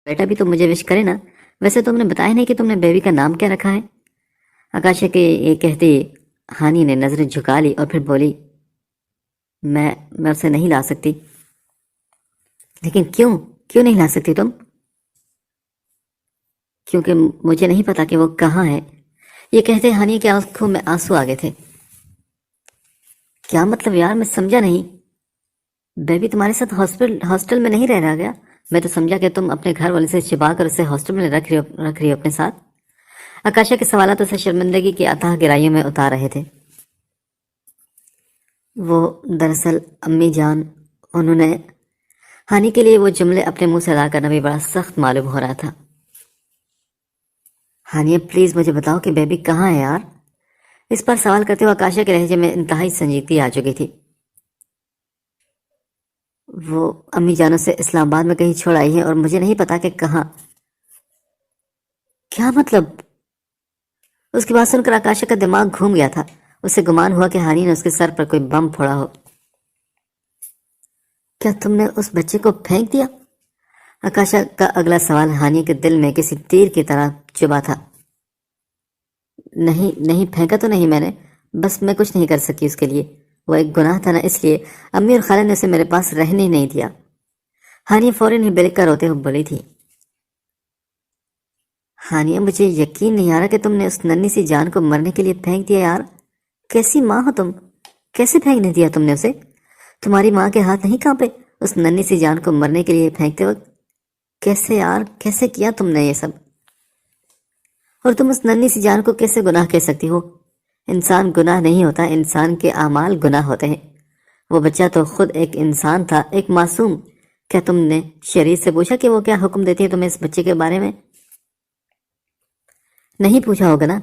بیٹا بھی تو مجھے وش کرے نا. ویسے تم نے بتایا نہیں کہ تم نے بیبی کا نام کیا رکھا ہے. آکاشا کے یہ کہتے ہانی نے نظریں جھکا لی اور پھر بولی میں اسے نہیں لا سکتی. لیکن کیوں نہیں لا سکتی تم؟ کیونکہ مجھے نہیں پتا کہ وہ کہاں ہے. یہ کہتے ہانی کی آنکھوں میں آنسو آ گئے تھے. کیا مطلب یار؟ میں سمجھا نہیں. بیبی تمہارے ساتھ ہاسٹل میں نہیں رہ گیا؟ میں تو سمجھا کہ تم اپنے گھر والے سے چھپا کر اسے ہاسٹل میں رکھ رہی ہو اپنے ساتھ. آکاشا کے سوالات اسے شرمندگی کی اتھاہ گہرائیوں میں اتار رہے تھے. وہ دراصل امی جان، انہوں نے ہانی کے لیے وہ جملے اپنے منہ سے ادا کرنا بھی بڑا سخت معلوم ہو رہا تھا. ہانیہ پلیز مجھے بتاؤ کہ بیبی کہاں ہے یار؟ اس پر سوال کرتے ہوئے آکاشا کے لہجے میں انتہائی سنجیدگی آ چکی تھی. وہ امی جانوں سے اسلام آباد میں کہیں چھوڑ آئی ہے اور مجھے نہیں پتا کہ کہاں. کیا مطلب؟ اس کی بات سن کر آکاشا کا دماغ گھوم گیا تھا. اسے گمان ہوا کہ ہانی نے اس کے سر پر کوئی بم پھوڑا ہو. کیا تم نے اس بچے کو پھینک دیا؟ آکاشا کا اگلا سوال ہانی کے دل میں کسی تیر کی طرح چبھا تھا. نہیں پھینکا تو نہیں میں نے، بس میں کچھ نہیں کر سکی اس کے لیے. وہ ایک گناہ تھا نا، اس لیے امی اور خالہ نے اسے میرے پاس رہنے ہی نہیں دیا. ہانیہ فوراً ہی بلک کر روتے ہوئے بولی تھی. ہانیہ مجھے یقین نہیں آ رہا کہ تم نے اس ننھی سی جان کو مرنے کے لیے پھینک دیا یار. کیسی ماں ہو تم؟ کیسے پھینکنے دیا تم نے اسے؟ تمہاری ماں کے ہاتھ نہیں کانپے اس ننھی سی جان کو مرنے کے لیے پھینکتے وقت؟ کیسے یار، کیسے کیا تم نے یہ سب؟ اور تم اس ننھی سی جان کو کیسے گناہ کہہ سکتی ہو؟ انسان گناہ نہیں ہوتا، انسان کے اعمال گناہ ہوتے ہیں. وہ بچہ تو خود ایک انسان تھا، ایک معصوم. کیا تم نے شریعت سے پوچھا کہ وہ کیا حکم دیتی ہے تمہیں اس بچے کے بارے میں؟ نہیں پوچھا ہوگا نا.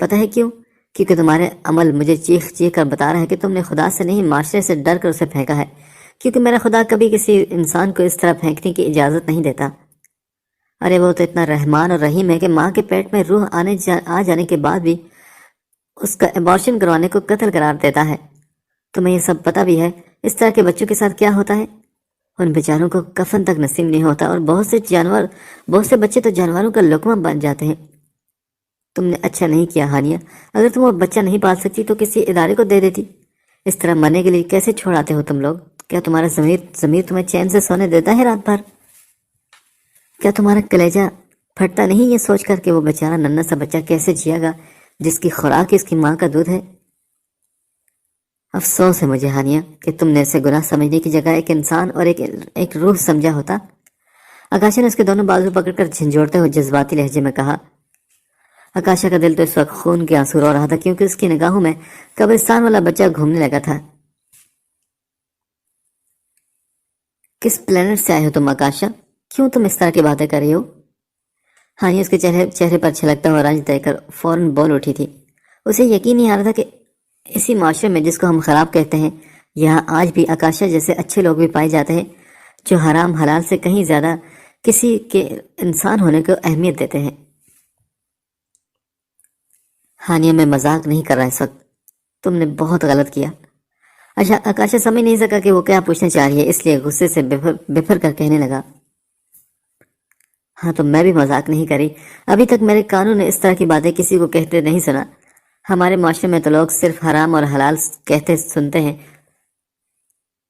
پتہ ہے کیوں؟ کیونکہ تمہارے عمل مجھے چیخ کر بتا رہا ہے کہ تم نے خدا سے نہیں، معاشرے سے ڈر کر اسے پھینکا ہے. کیونکہ میرا خدا کبھی کسی انسان کو اس طرح پھینکنے کی اجازت نہیں دیتا. ارے وہ تو اتنا رحمان اور رحیم ہے کہ ماں کے پیٹ میں روح آ جانے کے بعد بھی اس کا ابارشن کروانے کو قتل قرار دیتا ہے. تمہیں یہ سب پتہ بھی ہے اس طرح کے بچوں کے ساتھ کیا ہوتا ہے؟ ان بیچاروں کو کفن تک نصیب نہیں ہوتا، اور بہت سے بچے تو جانوروں کا لقمہ بن جاتے ہیں. تم نے اچھا نہیں کیا ہانیہ. اگر تم وہ بچہ نہیں پال سکتی تو کسی ادارے کو دے دیتی. اس طرح مرنے کے لیے کیسے چھوڑ آتے ہو تم لوگ؟ کیا تمہارا ضمیر تمہیں چین سے سونے دیتا ہے رات بھر؟ کیا تمہارا کلیجہ پھٹتا نہیں یہ سوچ کر کہ وہ بیچارہ ننھا سا بچہ کیسے جیے گا جس کی خوراک اس کی ماں کا دودھ ہے؟ افسوس ہے مجھے ہانیہ کہ تم نے اسے گناہ سمجھنے کی جگہ ایک انسان اور ایک روح سمجھا ہوتا. آکاشا نے اس کے دونوں بازو پکڑ کر جھنجھوڑتے ہوئے جذباتی لہجے میں کہا. آکاشا کا دل تو اس وقت خون کے آنسو رو رہا تھا، کیونکہ اس کی نگاہوں میں قبرستان والا بچہ گھومنے لگا تھا. کس پلانٹ سے آئے ہو تم آکاشا؟ کیوں تم اس طرح کی باتیں کر رہی ہو؟ ہانیہ اس کے چہرے پر چھلکتا ہوا رنج دیکھ کر فوراً بول اٹھی تھی. اسے یقین نہیں آ رہا تھا کہ اسی معاشرے میں جس کو ہم خراب کہتے ہیں، یہاں آج بھی آکاشا جیسے اچھے لوگ بھی پائے جاتے ہیں جو حرام حلال سے کہیں زیادہ کسی کے انسان ہونے کو اہمیت دیتے ہیں. ہانیہ میں مذاق نہیں کر رہا اس وقت. تم نے بہت غلط کیا. اچھا آکاشا سمجھ نہیں سکا کہ وہ کیا پوچھنا چاہ رہی ہے، اس لیے غصے سے بفر کر کہنے لگا. ہاں تو میں بھی مذاق نہیں کری. ابھی تک میرے کانوں نے اس طرح کی باتیں کسی کو کہتے نہیں سنا. ہمارے معاشرے میں تو لوگ صرف حرام اور حلال کہتے سنتے ہیں،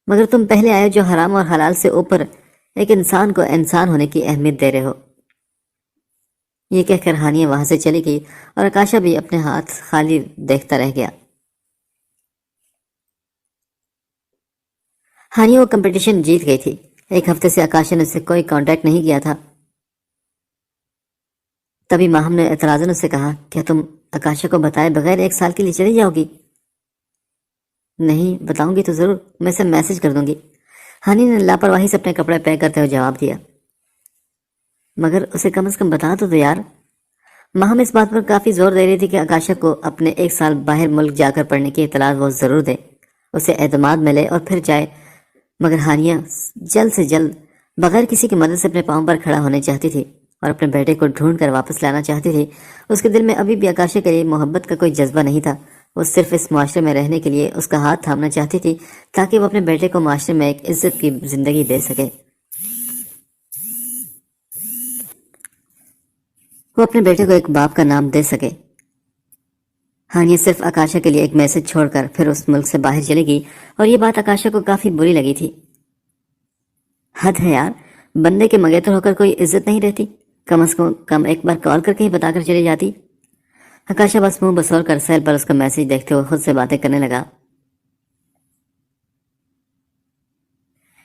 مگر تم پہلے آئے جو حرام اور حلال سے اوپر ایک انسان کو انسان ہونے کی اہمیت دے رہے ہو. یہ کہہ کر ہانیہ وہاں سے چلی گئی اور آکاشا بھی اپنے ہاتھ خالی دیکھتا رہ گیا. ہانیہ وہ کمپٹیشن جیت گئی تھی. ایک ہفتے سے آکاشا نے اس سے کوئی کانٹیکٹ نہیں کیا تھا. تبھی ماہم نے اعتراضاً اس سے کہا. کیا تم آکاشا کو بتائے بغیر 1 سال کے لیے چلی جاؤ گی؟ نہیں بتاؤں گی تو ضرور، میں اسے میسج کر دوں گی. ہانی نے لاپرواہی سے اپنے کپڑے پیک کرتے ہوئے جواب دیا. مگر اسے کم از کم بتا تو یار. ماہم اس بات پر کافی زور دے رہی تھی کہ آکاشا کو اپنے 1 سال باہر ملک جا کر پڑھنے کی اطلاع وہ ضرور دے، اسے اعتماد ملے اور پھر جائے. مگر ہانیہ جلد سے جلد بغیر کسی کی مدد سے اپنے پاؤں پر کھڑا ہونے چاہتی تھی اور اپنے بیٹے کو ڈھونڈ کر واپس لانا چاہتی تھی. اس کے دل میں ابھی بھی آکاشا کے لیے محبت کا کوئی جذبہ نہیں تھا. وہ صرف اس معاشرے میں رہنے کے لیے اس کا ہاتھ تھامنا چاہتی تھی تاکہ وہ اپنے بیٹے کو معاشرے میں ایک عزت کی زندگی دے سکے. وہ اپنے بیٹے کو ایک باپ کا نام دے سکے۔ ہانیہ صرف آکاشا کے لیے ایک میسج چھوڑ کر پھر اس ملک سے باہر چلے گی، اور یہ بات آکاشا کو کافی بری لگی تھی۔ حد ہے یار، بندے کے منگیتر ہو کر کوئی عزت نہیں رہتی، کم از کم ایک بار کال کر کے ہی بتا کر چلی جاتی۔ آکاشا بس منہ بسور کر سیل پر اس کا میسج دیکھتے ہوئے خود سے باتیں کرنے لگا۔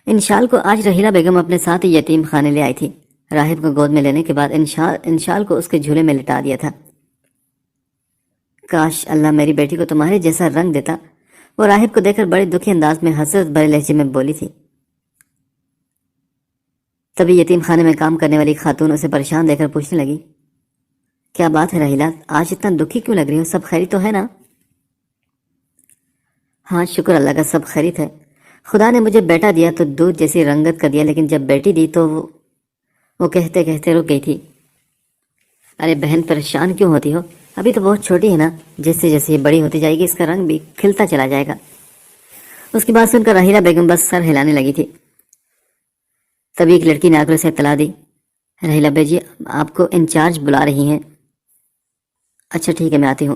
انشال کو آج رحیلہ بیگم اپنے ساتھ ہی یتیم خانے لے آئی تھی۔ راہب کو گود میں لینے کے بعد انشال کو اس کے جھولے میں لٹا دیا تھا۔ کاش اللہ میری بیٹی کو تمہارے جیسا رنگ دیتا، وہ راہب کو دیکھ کر بڑے دکھی انداز میں حسرت بھرے لہجے میں بولی تھی۔ تبھی یتیم خانے میں کام کرنے والی خاتون اسے پریشان دیکھ کر پوچھنے لگی، کیا بات ہے رحیلہ، آج اتنا دکھی کیوں لگ رہی ہو؟ سب خیریت تو ہے نا؟ ہاں شکر اللہ کا، سب خیریت ہے۔ خدا نے مجھے بیٹا دیا تو دودھ جیسی رنگت کا دیا، لیکن جب بیٹی دی تو وہ کہتے کہتے رک گئی تھی۔ ارے بہن پریشان کیوں ہوتی ہو؟ ابھی تو بہت چھوٹی ہے نا، جیسے جیسے یہ بڑی ہوتی جائے گی اس کا رنگ بھی کھلتا چلا جائے گا۔ اس کی بات سن کر رحیلہ بیگم بس سر ہلانے لگی تھی۔ تبھی ایک لڑکی نے آ کر اسے اطلاع دی، رحیلہ بے جی آپ کو انچارج بلا رہی ہیں۔ اچھا ٹھیک ہے، میں آتی ہوں۔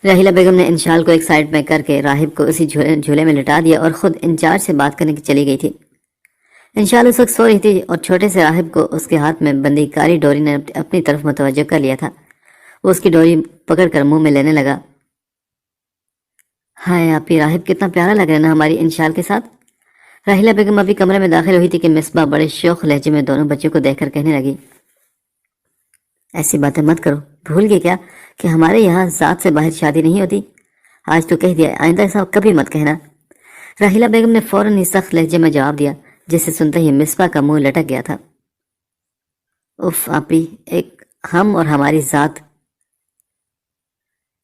رحیلہ بیگم نے انشال کو ایک سائڈ میں کر کے راہب کو اسی جھولے میں لٹا دیا اور خود انچارج سے بات کرنے کی چلی گئی تھی۔ انشال اس وقت سو رہی تھی اور چھوٹے سے راہب کو اس کے ہاتھ میں بندی کاری ڈوری نے اپنی طرف متوجہ کر لیا تھا۔ وہ اس کی ڈوری پکڑ کر منہ میں لینے لگا۔ ہائے آپی، راہب کتنا پیارا لگ رہا ہے نا ہماری انشال کے ساتھ۔ رحیلہ بیگم ابھی کمرے میں داخل ہوئی تھی کہ مصباح بڑے شوق لہجے میں دونوں بچوں کو دیکھ کر کہنے لگی، ایسی باتیں مت کرو، بھول گئے کیا کہ ہمارے یہاں ذات سے باہر شادی نہیں ہوتی؟ آج تو کہہ دیا، آئندہ ایسا کبھی مت کہنا۔ رحیلہ بیگم نے فوراً ہی سخت لہجے میں جواب دیا، جسے سنتے ہی مصباح کا منہ لٹک گیا تھا۔ اف آپی، ایک ہم اور ہماری ذات۔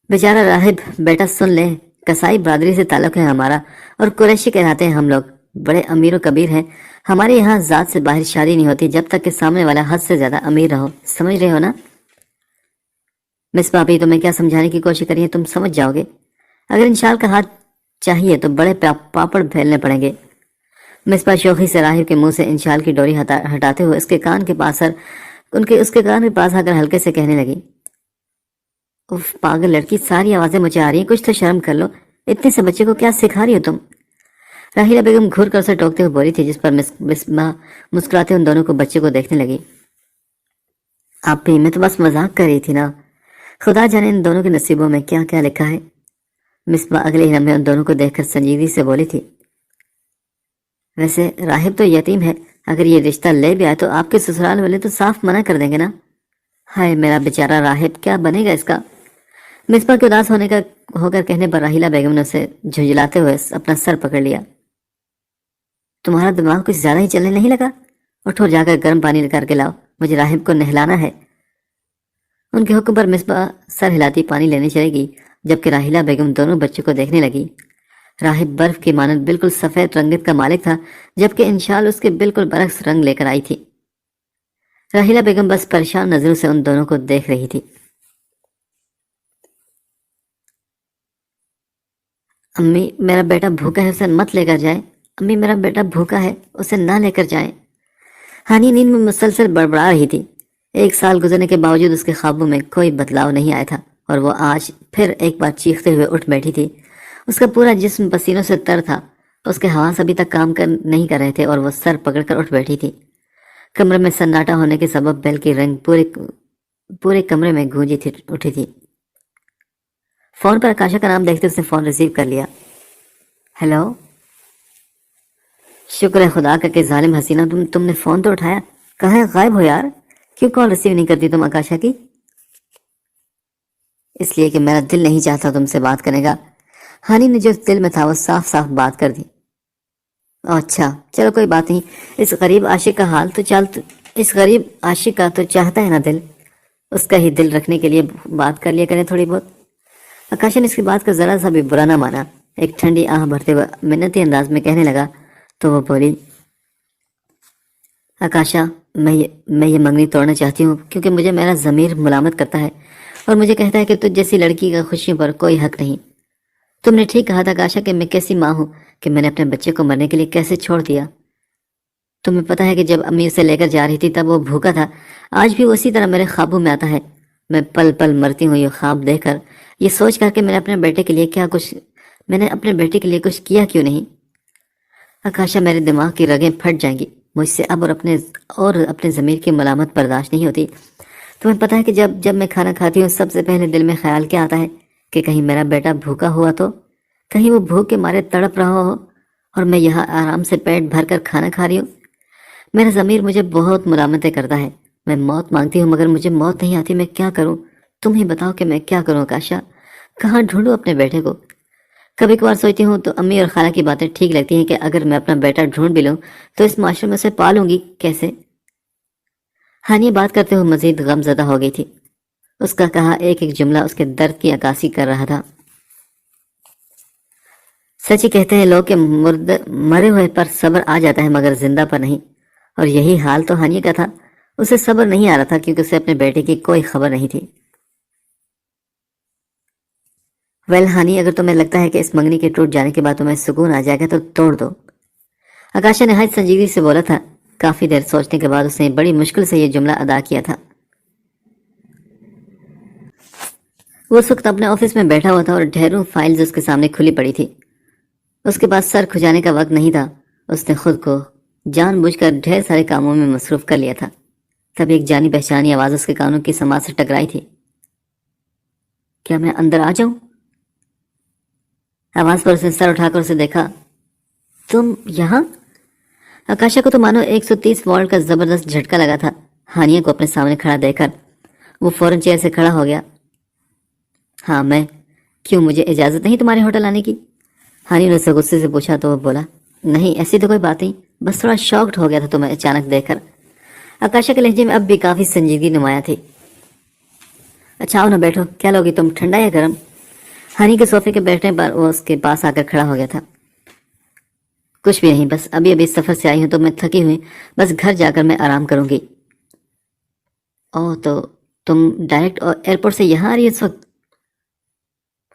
بیچارہ راہب بیٹا سن لے، کسائی برادری سے تعلق ہے ہمارا اور قریشی کہلاتے ہیں ہم لوگ، بڑے امیر و کبیر ہیں۔ ہمارے یہاں ذات سے باہر شادی نہیں ہوتی جب تک کہ سامنے والا حد سے زیادہ امیر رہو، سمجھ رہے ہو نا؟ مصباح آپی، تمہیں کیا سمجھانے کی کوشش کری ہے، تم سمجھ جاؤ گے۔ اگر انشال کا ہاتھ چاہیے تو بڑے پاپڑ پھیلنے پڑیں گے۔ مصباح شوخی سے راہب کے منہ سے انشال کی ڈوری ہٹاتے ہوئے اس کے کان کے پاس آ کر ہلکے سے کہنے لگی، اف پاگل لڑکی، ساری آوازیں مجھے آ رہی ہیں، کچھ تو شرم کر لو، اتنے سے بچے کو کیا سکھا رہی ہو تم؟ رحیلہ بیگم گھور کر اسے ٹوکتے ہوئے بولی تھی، جس پر مصباح مسکراتے ان دونوں کو بچے کو دیکھنے لگی۔ آپ بھی، میں تو بس مذاق کر رہی تھی نا، خدا جانے ان دونوں کے نصیبوں میں کیا کیا لکھا ہے۔ مصباح اگلے ہی لمحے ان دونوں کو دیکھ کر سنجیدگی سے بولی تھی، ویسے راہب تو یتیم ہے، اگر یہ رشتہ لے بھی آئے تو آپ کے سسرال والے تو صاف منع کر دیں گے نا۔ ہائے میرا بیچارہ راہب، کیا بنے گا اس کا؟ مصباح کے اداس ہو کر کہنے پر رحیلہ بیگم نے اسے جھنجھلاتے ہوئے اپنا سر پکڑ لیا۔ تمہارا دماغ کچھ زیادہ ہی چلنے نہیں لگا؟ اٹھو، جا کر گرم پانی کر کے لاؤ، مجھے راہب کو نہلانا ہے۔ ان کے حکم پر مصباح سر ہلاتی پانی لینے چلے گی، جبکہ رحیلہ بیگم دونوں بچوں کو دیکھنے لگی۔ راہب برف کی مانند بالکل سفید رنگت کا مالک تھا، جبکہ انشال اس کے بالکل برعکس رنگ لے کر آئی تھی۔ رحیلہ بیگم بس پریشان نظروں سے ان دونوں کو دیکھ رہی تھی۔ امی، میرا بیٹا بھوکا ہے، اسے مت لے کر جائیں۔ امی، میرا بیٹا بھوکا ہے، اسے نہ لے کر جائیں۔ ہانی نیند میں مسلسل بڑبڑا رہی تھی۔ 1 سال گزرنے کے باوجود اس کے خوابوں میں کوئی بدلاؤ نہیں آیا تھا، اور وہ آج پھر ایک بار چیختے ہوئے اٹھ بیٹھی تھی۔ اس کا پورا جسم پسینوں سے تر تھا، اس کے حواس ابھی تک کام نہیں کر رہے تھے، اور وہ سر پکڑ کر اٹھ بیٹھی تھی۔ کمرے میں سناٹا ہونے کے سبب بیل کی رنگ پورے کمرے میں گونجی اٹھی تھی۔ فون پر آکاشا کا نام دیکھتے اس نے فون ریسیو کر لیا۔ ہیلو، شکر ہے خدا کا کہ ظالم حسینہ، تم نے فون تو اٹھایا، کہاں غائب ہو یار؟ کیوں کال ریسیو نہیں کرتی تم آکاشا کی؟ اس لیے کہ میرا دل نہیں چاہتا تم سے بات کرنے کا۔ ہانی نے جو دل میں تھا وہ صاف صاف بات کر دی۔ اچھا چلو کوئی بات نہیں، اس غریب عاشق کا تو چاہتا ہے نا دل، اس کا ہی دل رکھنے کے لیے بات کر لیا کریں تھوڑی بہت۔ آکاشا نے اس کی بات کا ذرا سا بھی برا نہ مانا، ایک ٹھنڈی آہ بھرتے ہوئے منتی انداز میں کہنے لگا تو وہ بولی، آکاشا، میں یہ منگنی توڑنا چاہتی ہوں، کیونکہ مجھے میرا ضمیر ملامت کرتا ہے اور مجھے کہتا ہے کہ تجھ جیسی لڑکی کا خوشیوں پر کوئی حق نہیں۔ تم نے ٹھیک کہا تھا آکاشا کہ میں کیسی ماں ہوں کہ میں نے اپنے بچے کو مرنے کے لیے کیسے چھوڑ دیا۔ تمہیں پتہ ہے کہ جب امی اسے لے کر جا رہی تھی تب وہ بھوکا تھا، آج بھی وہ اسی طرح میرے خوابوں میں آتا ہے، میں پل پل مرتی ہوں یہ خواب دیکھ کر، یہ سوچ کر کہ میں نے اپنے بیٹے کے لیے کچھ کیا کیوں نہیں۔ آکاشا، میرے دماغ کی رگیں پھٹ جائیں گی، مجھ سے اب اپنے ضمیر کی ملامت برداشت نہیں ہوتی۔ تمہیں پتہ ہے کہ جب میں کھانا کھاتی ہوں سب سے پہلے دل میں خیال کیا آتا ہے کہ کہیں میرا بیٹا بھوکا ہوا تو، کہیں وہ بھوک کے مارے تڑپ رہا ہو اور میں یہاں آرام سے پیٹ بھر کر کھانا کھا رہی ہوں۔ میرا ضمیر مجھے بہت ملامتیں کرتا ہے، میں موت مانگتی ہوں مگر مجھے موت نہیں آتی۔ میں کیا کروں؟ تم ہی بتاؤ کہ میں کیا کروں آکاشا، کہاں ڈھونڈوں اپنے بیٹے کو؟ کبھی کبھار سوچتی ہوں تو امی اور خالہ کی باتیں ٹھیک لگتی ہیں کہ اگر میں اپنا بیٹا ڈھونڈ بھی لوں تو اس معاشرے میں اسے پالوں گی کیسے؟ ہانی بات کرتے ہوئے مزید غم زدہ ہو گئی تھی، اس کا کہا ایک ایک جملہ اس کے درد کی عکاسی کر رہا تھا۔ سچ ہی کہتے ہیں لوگ کہ مرے ہوئے پر صبر آ جاتا ہے مگر زندہ پر نہیں، اور یہی حال تو ہانی کا تھا۔ اسے صبر نہیں آ رہا تھا کیونکہ اسے اپنے بیٹے کی کوئی خبر نہیں تھی۔ ہانی، اگر تمہیں لگتا ہے کہ اس منگنی کے ٹوٹ جانے کے بعد تمہیں سکون آ جائے گا تو توڑ دو، آکاشا نہایت سنجیدگی سے بولا تھا۔ کافی دیر سوچنے کے بعد اس نے بڑی مشکل سے یہ جملہ ادا کیا تھا۔ وہ اس وقت اپنے آفس میں بیٹھا ہوا تھا اور ڈھیروں فائلز اس کے سامنے کھلی پڑی تھی۔ اس کے پاس سر کھجانے کا وقت نہیں تھا، اس نے خود کو جان بوجھ کر ڈھیر سارے کاموں میں مصروف کر لیا تھا۔ تب ایک جانی پہچانی آواز اس کے کانوں کی سماعت سے ٹکرائی تھی۔ کیا میں اندر آ جاؤں؟ آواز پر اس نے سر اٹھا کر اسے دیکھا۔ تم یہاں؟ آکاشا کو تو مانو 130 وولٹ کا زبردست جھٹکا لگا تھا۔ ہانیہ کو اپنے سامنے کھڑا دیکھ کر وہ فوراً چیئر سے کھڑا ہو گیا۔ ہاں میں، کیوں مجھے اجازت نہیں تمہارے ہوٹل آنے کی؟ ہانی نے اسے غصے سے پوچھا تو وہ بولا، نہیں ایسی تو کوئی بات نہیں، بس تھوڑا شاکڈ ہو گیا تھا تمہیں اچانک دیکھ کر۔ آکاشا کے لہجے میں اب بھی کافی سنجیدگی نمایاں تھی۔ اچھا آؤ نہ بیٹھو، کیا لوگی تم، ٹھنڈا یا گرم؟ ہانی کے صوفے کے بیٹھنے پر وہ اس کے پاس آ کر کھڑا ہو گیا تھا۔ کچھ بھی نہیں، بس ابھی سفر سے آئی ہوں تو میں تھکی ہوئی، بس گھر جا کر میں آرام کروں گی۔ اوہ، تو تم ڈائریکٹ ایئرپورٹ سے یہاں آ رہی ہے اس وقت؟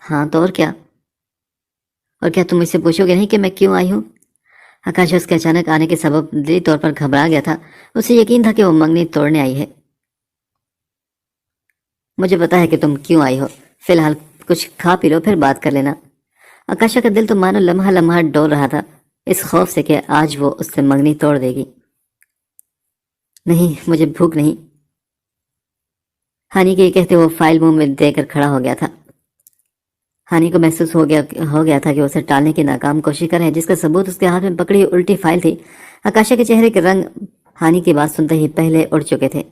ہاں تو اور کیا تم مجھ سے پوچھو گے نہیں کہ میں کیوں آئی ہوں؟ آکاشا اس کے اچانک آنے کے سبب دلی طور پر گھبرا گیا تھا۔ اسے یقین تھا کہ وہ منگنی توڑنے آئی ہے۔ مجھے پتا ہے کہ تم کیوں آئی ہو، فی الحال کچھ کھا پی لو پھر بات کر لینا۔ آکاشا کا دل تو مانو لمحہ لمحہ ڈول رہا تھا اس خوف سے کہ آج وہ اس سے منگنی توڑ دے گی۔ نہیں مجھے بھوک نہیں، ہانی کے یہ کہتے وہ فائل منہ میں دے کر کھڑا ہو گیا تھا۔ ہانی کو محسوس ہو گیا تھا کہ اسے ٹالنے کی ناکام کوشش کر رہے ہیں، جس کا ثبوت اس کے ہاتھ میں پکڑی الٹی فائل تھی۔ آکاشا کے چہرے کے رنگ ہانی کی بات سنتے ہی پہلے اڑ چکے تھے۔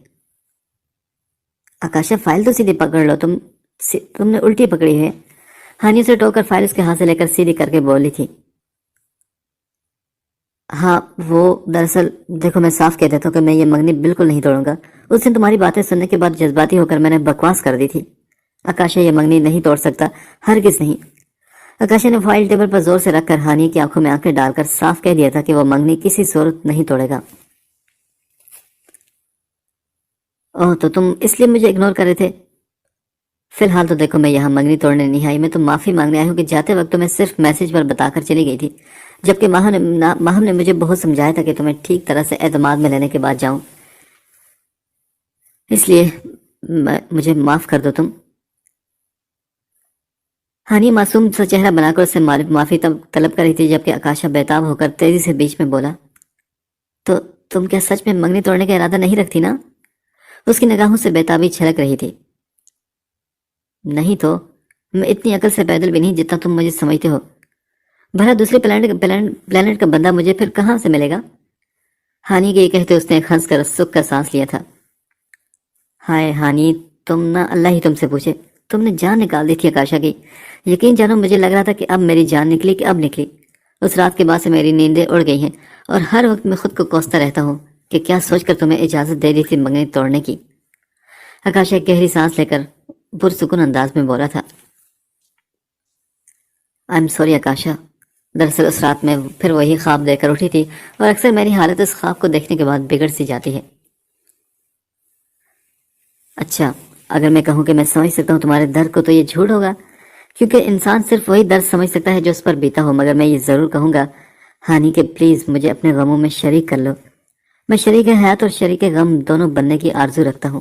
آکاشا فائل تو سیدھی پکڑ لو، تم نے الٹی پکڑی ہے۔ ہانی اسے ٹوک کر فائل اس کے ہاتھ سے لے کر سیدھی کر کے بولی تھی۔ ہاں وہ دراصل دیکھو، میں صاف کہہ دیتا ہوں کہ میں یہ منگنی بالکل نہیں توڑوں گا۔ اس دن تمہاری باتیں سننے کے بعد جذباتی ہو کر میں نے بکواس کر دی تھی۔ آکاشا یہ منگنی نہیں توڑ سکتا، ہرگز نہیں۔ آکاشا نے فائل ٹیبل پر زور سے رکھ کر ہانی کی آنکھوں میں آنکھیں ڈال کر صاف کہہ دیا تھا کہ وہ منگنی کسی صورت نہیں توڑے گا۔ اوہ، تو تم اس لیے مجھے اگنور کر رہے تھے؟ فی الحال تو دیکھو، میں یہاں منگنی توڑنے نہیں آئی، میں تو معافی مانگنے آئی ہوں کہ جاتے وقت میں صرف میسج پر بتا کر چلی گئی تھی، جبکہ ماہم نے مجھے بہت سمجھایا تھا کہ تمہیں ٹھیک طرح سے اعتماد میں لینے کے بعد جاؤں، اس لیے مجھے معاف کر دو تم۔ ہانی معصوم سا چہرہ بنا کر اس سے معافی طلب کر رہی تھی، جبکہ آکاشا بیتاب ہو کر تیزی سے بیچ میں بولا، تو تم کیا سچ میں منگنی توڑنے کا ارادہ نہیں رکھتی نا؟ اس کی نگاہوں سے بیتابی چھلک رہی تھی۔ نہیں تو میں اتنی عقل سے پیدل بھی نہیں جتنا تم مجھے سمجھتے ہو، بھلا دوسرے پلانٹ کا بندہ مجھے پھر کہاں سے ملے گا؟ ہانی کے یہ کہتے اس نے ہنس کر سکھ کا سانس لیا تھا۔ ہائے ہانی، تم نہ اللہ ہی تم سے پوچھے، تم نے جان نکال دی تھی آکاشا کی۔ یقین جانو مجھے لگ رہا تھا کہ اب میری جان نکلی کہ اب نکلی۔ اس رات کے بعد سے میری نیندیں اڑ گئی ہیں اور ہر وقت میں خود کو کوستا رہتا ہوں کہ کیا سوچ کر تمہیں اجازت دے دی تھی منگنی توڑنے کی۔ آکاشا ایک گہری سانس لے کر پرسکون انداز میں بولا تھا۔ آئی ایم سوری آکاشا، دراصل اس رات میں پھر وہی خواب دیکھ کر اٹھی تھی اور اکثر میری حالت اس خواب کو دیکھنے کے بعد بگڑ سی جاتی ہے۔ اچھا، اگر میں کہوں کہ میں سمجھ سکتا ہوں تمہارے درد کو تو یہ جھوٹ ہوگا، کیونکہ انسان صرف وہی درد سمجھ سکتا ہے جو اس پر بیتا ہو، مگر میں یہ ضرور کہوں گا ہانی کہ پلیز مجھے اپنے غموں میں شریک کر لو۔ میں شریک حیات اور شریک غم دونوں بننے کی آرزو رکھتا ہوں۔